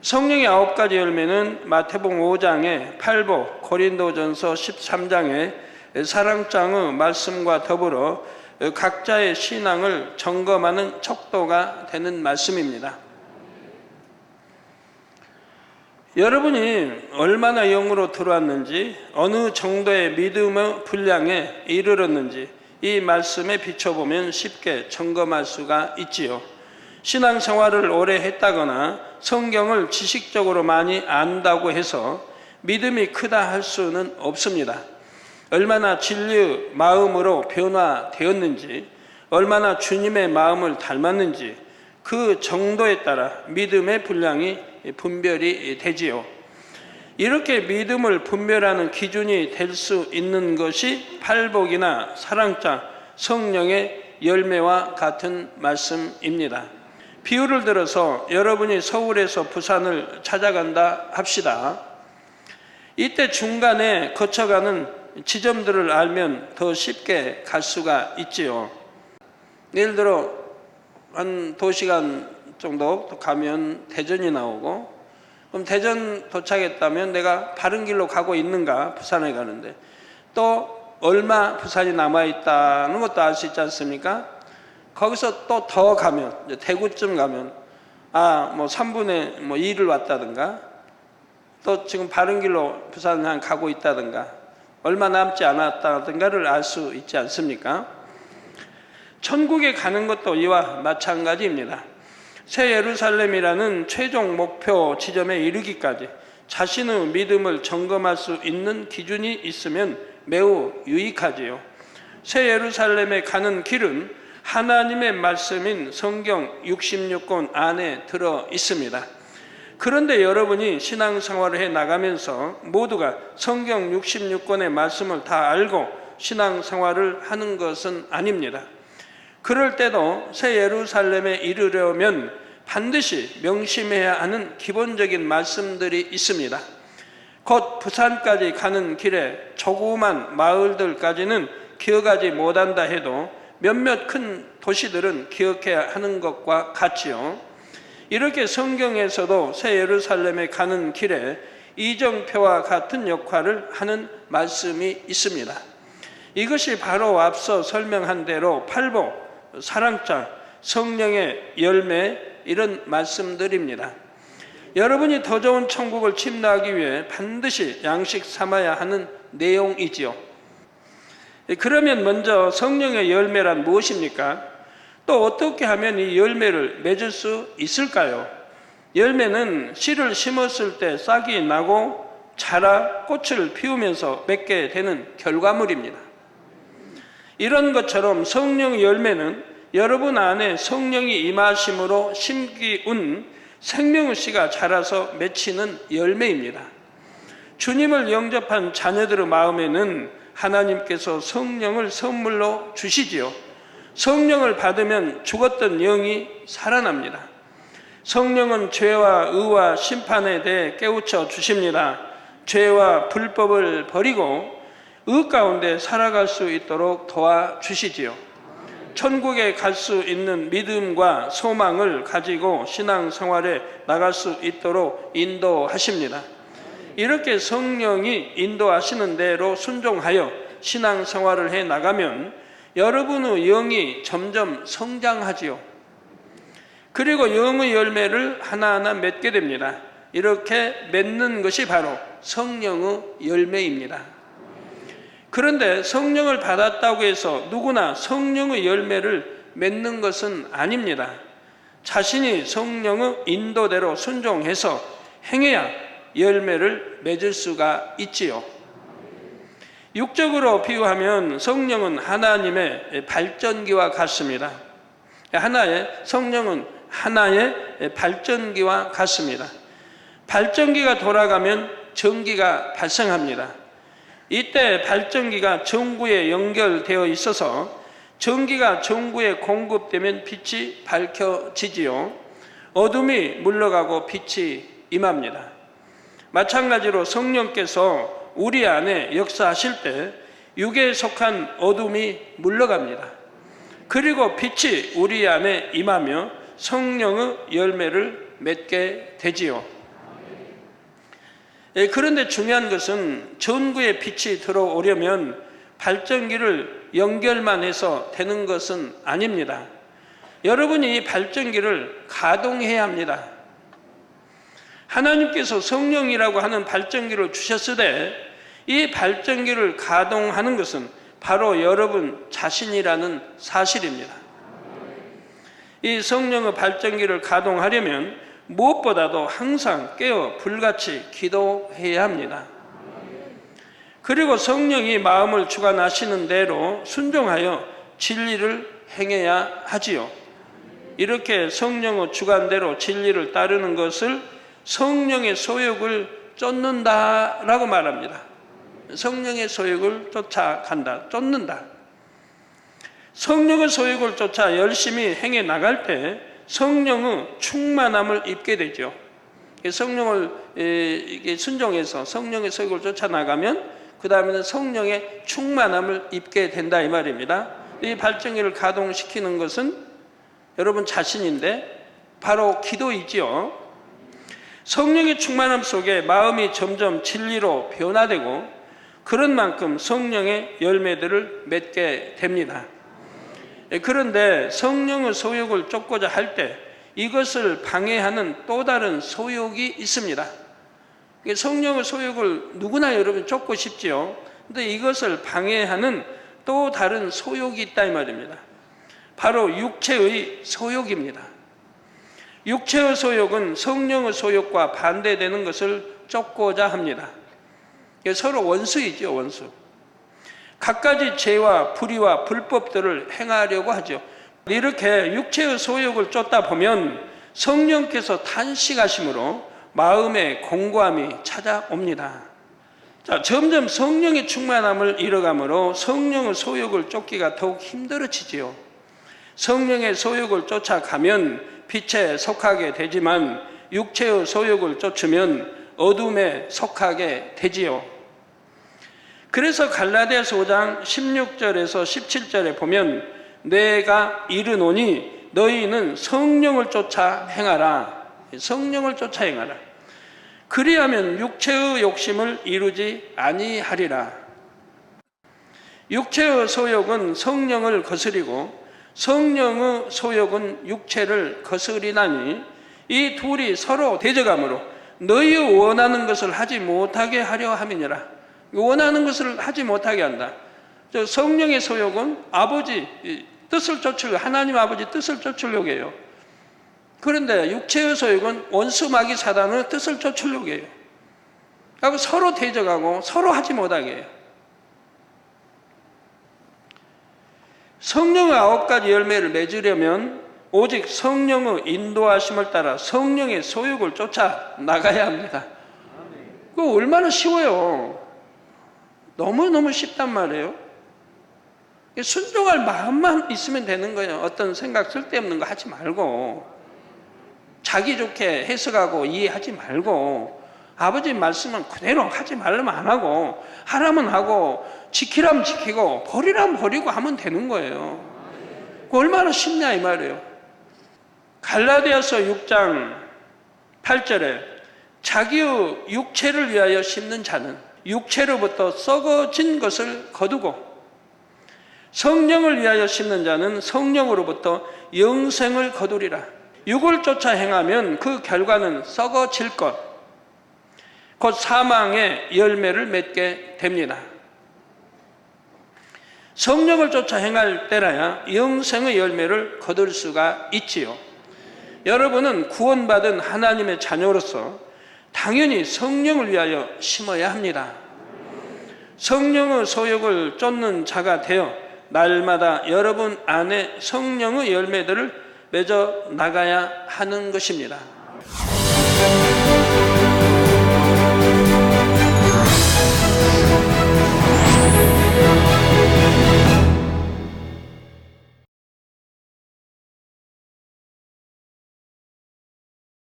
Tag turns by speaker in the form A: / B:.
A: 성령의 9가지 열매는 마태복음 5장의 팔복, 고린도전서 13장의 사랑장의 말씀과 더불어 각자의 신앙을 점검하는 척도가 되는 말씀입니다. 여러분이 얼마나 영으로 들어왔는지, 어느 정도의 믿음의 분량에 이르렀는지 이 말씀에 비춰보면 쉽게 점검할 수가 있지요. 신앙생활을 오래 했다거나 성경을 지식적으로 많이 안다고 해서 믿음이 크다 할 수는 없습니다. 얼마나 진리의 마음으로 변화되었는지, 얼마나 주님의 마음을 닮았는지 그 정도에 따라 믿음의 분량이 분별이 되지요. 이렇게 믿음을 분별하는 기준이 될 수 있는 것이 팔복이나 사랑장, 성령의 열매와 같은 말씀입니다. 비유를 들어서 여러분이 서울에서 부산을 찾아간다 합시다. 이때 중간에 거쳐가는 지점들을 알면 더 쉽게 갈 수가 있지요. 예를 들어 한 2시간 정도 가면 대전이 나오고, 그럼 대전 도착했다면 내가 바른 길로 가고 있는가, 부산에 가는데 또 얼마 부산이 남아있다는 것도 알 수 있지 않습니까? 거기서 또 더 가면, 이제 대구쯤 가면 3분의 2를 왔다든가, 또 지금 바른 길로 부산 가고 있다든가, 얼마 남지 않았다든가를 알 수 있지 않습니까? 천국에 가는 것도 이와 마찬가지입니다. 새 예루살렘이라는 최종 목표 지점에 이르기까지 자신의 믿음을 점검할 수 있는 기준이 있으면 매우 유익하지요. 새 예루살렘에 가는 길은 하나님의 말씀인 성경 66권 안에 들어 있습니다. 그런데 여러분이 신앙생활을 해 나가면서 모두가 성경 66권의 말씀을 다 알고 신앙생활을 하는 것은 아닙니다. 그럴 때도 새 예루살렘에 이르려면 반드시 명심해야 하는 기본적인 말씀들이 있습니다. 곧 부산까지 가는 길에 조그만 마을들까지는 기억하지 못한다 해도 몇몇 큰 도시들은 기억해야 하는 것과 같지요. 이렇게 성경에서도 새 예루살렘에 가는 길에 이정표와 같은 역할을 하는 말씀이 있습니다. 이것이 바로 앞서 설명한 대로 팔복, 사랑장, 성령의 열매, 이런 말씀들입니다. 여러분이 더 좋은 천국을 침노하기 위해 반드시 양식 삼아야 하는 내용이지요. 그러면 먼저 성령의 열매란 무엇입니까? 또 어떻게 하면 이 열매를 맺을 수 있을까요? 열매는 씨를 심었을 때 싹이 나고 자라 꽃을 피우면서 맺게 되는 결과물입니다. 이런 것처럼 성령의 열매는 여러분 안에 성령이 임하심으로 심기운 생명의 씨가 자라서 맺히는 열매입니다. 주님을 영접한 자녀들의 마음에는 하나님께서 성령을 선물로 주시지요. 성령을 받으면 죽었던 영이 살아납니다. 성령은 죄와 의와 심판에 대해 깨우쳐 주십니다. 죄와 불법을 버리고 의 가운데 살아갈 수 있도록 도와주시지요. 천국에 갈 수 있는 믿음과 소망을 가지고 신앙생활에 나갈 수 있도록 인도하십니다. 이렇게 성령이 인도하시는 대로 순종하여 신앙생활을 해 나가면 여러분의 영이 점점 성장하지요. 그리고 영의 열매를 하나하나 맺게 됩니다. 이렇게 맺는 것이 바로 성령의 열매입니다. 그런데 성령을 받았다고 해서 누구나 성령의 열매를 맺는 것은 아닙니다. 자신이 성령의 인도대로 순종해서 행해야 열매를 맺을 수가 있지요. 육적으로 비유하면 성령은 하나님의 발전기와 같습니다. 성령은 하나의 발전기와 같습니다. 발전기가 돌아가면 전기가 발생합니다. 이때 발전기가 전구에 연결되어 있어서 전기가 전구에 공급되면 빛이 밝혀지지요. 어둠이 물러가고 빛이 임합니다. 마찬가지로 성령께서 우리 안에 역사하실 때 육에 속한 어둠이 물러갑니다. 그리고 빛이 우리 안에 임하며 성령의 열매를 맺게 되지요. 그런데 중요한 것은 전구의 빛이 들어오려면 발전기를 연결만 해서 되는 것은 아닙니다. 여러분이 이 발전기를 가동해야 합니다. 하나님께서 성령이라고 하는 발전기를 주셨으되 이 발전기를 가동하는 것은 바로 여러분 자신이라는 사실입니다. 이 성령의 발전기를 가동하려면 무엇보다도 항상 깨어 불같이 기도해야 합니다. 그리고 성령이 마음을 주관하시는 대로 순종하여 진리를 행해야 하지요. 이렇게 성령의 주관대로 진리를 따르는 것을 성령의 소욕을 쫓는다라고 말합니다. 성령의 소욕을 쫓아간다, 쫓는다. 성령의 소욕을 쫓아 열심히 행해 나갈 때 성령의 충만함을 입게 되죠. 성령을 순종해서 성령의 소욕을 쫓아나가면 그 다음에는 성령의 충만함을 입게 된다 이 말입니다. 이 발전기를 가동시키는 것은 여러분 자신인데 바로 기도이지요. 성령의 충만함 속에 마음이 점점 진리로 변화되고 그런 만큼 성령의 열매들을 맺게 됩니다. 그런데 성령의 소욕을 쫓고자 할 때 이것을 방해하는 또 다른 소욕이 있습니다. 성령의 소욕을 누구나 여러분 쫓고 싶지요. 그런데 이것을 방해하는 또 다른 소욕이 있다 이 말입니다. 바로 육체의 소욕입니다. 육체의 소욕은 성령의 소욕과 반대되는 것을 쫓고자 합니다. 서로 원수이죠, 원수. 갖가지 죄와 불의와 불법들을 행하려고 하죠. 이렇게 육체의 소욕을 쫓다 보면 성령께서 탄식하심으로 마음의 공고함이 찾아옵니다. 자, 점점 성령의 충만함을 잃어가므로 성령의 소욕을 쫓기가 더욱 힘들어지지요. 성령의 소욕을 쫓아가면 빛에 속하게 되지만 육체의 소욕을 쫓으면 어둠에 속하게 되지요. 그래서 갈라디아서 5장 16절에서 17절에 보면 내가 이르노니 너희는 성령을 쫓아 행하라. 성령을 쫓아 행하라. 그리하면 육체의 욕심을 이루지 아니하리라. 육체의 소욕은 성령을 거스리고 성령의 소욕은 육체를 거스리나니 이 둘이 서로 대적하므로 너희 원하는 것을 하지 못하게 하려 함이니라. 원하는 것을 하지 못하게 한다. 성령의 소욕은 아버지 뜻을 쫓으려고, 하나님 아버지 뜻을 쫓으려고 해요. 그런데 육체의 소욕은 원수 마귀 사단의 뜻을 쫓으려고 해요. 그리고 서로 대적하고 서로 하지 못하게 해요. 성령의 9가지 열매를 맺으려면 오직 성령의 인도하심을 따라 성령의 소욕을 쫓아 나가야 합니다. 그거 얼마나 쉬워요. 너무너무 쉽단 말이에요. 순종할 마음만 있으면 되는 거예요. 어떤 생각 쓸데없는 거 하지 말고, 자기 좋게 해석하고 이해하지 말고, 아버지 말씀은 그대로 하지 말라면 안 하고, 하라면 하고, 지키라면 지키고, 버리라면 버리고 하면 되는 거예요. 그 얼마나 쉽냐 이 말이에요. 갈라디아서 6장 8절에 자기의 육체를 위하여 심는 자는 육체로부터 썩어진 것을 거두고 성령을 위하여 심는 자는 성령으로부터 영생을 거두리라. 육을 쫓아 행하면 그 결과는 썩어질 것, 곧 사망의 열매를 맺게 됩니다. 성령을 쫓아 행할 때라야 영생의 열매를 거둘 수가 있지요. 여러분은 구원받은 하나님의 자녀로서 당연히 성령을 위하여 심어야 합니다. 성령의 소욕을 쫓는 자가 되어 날마다 여러분 안에 성령의 열매들을 맺어 나가야 하는 것입니다.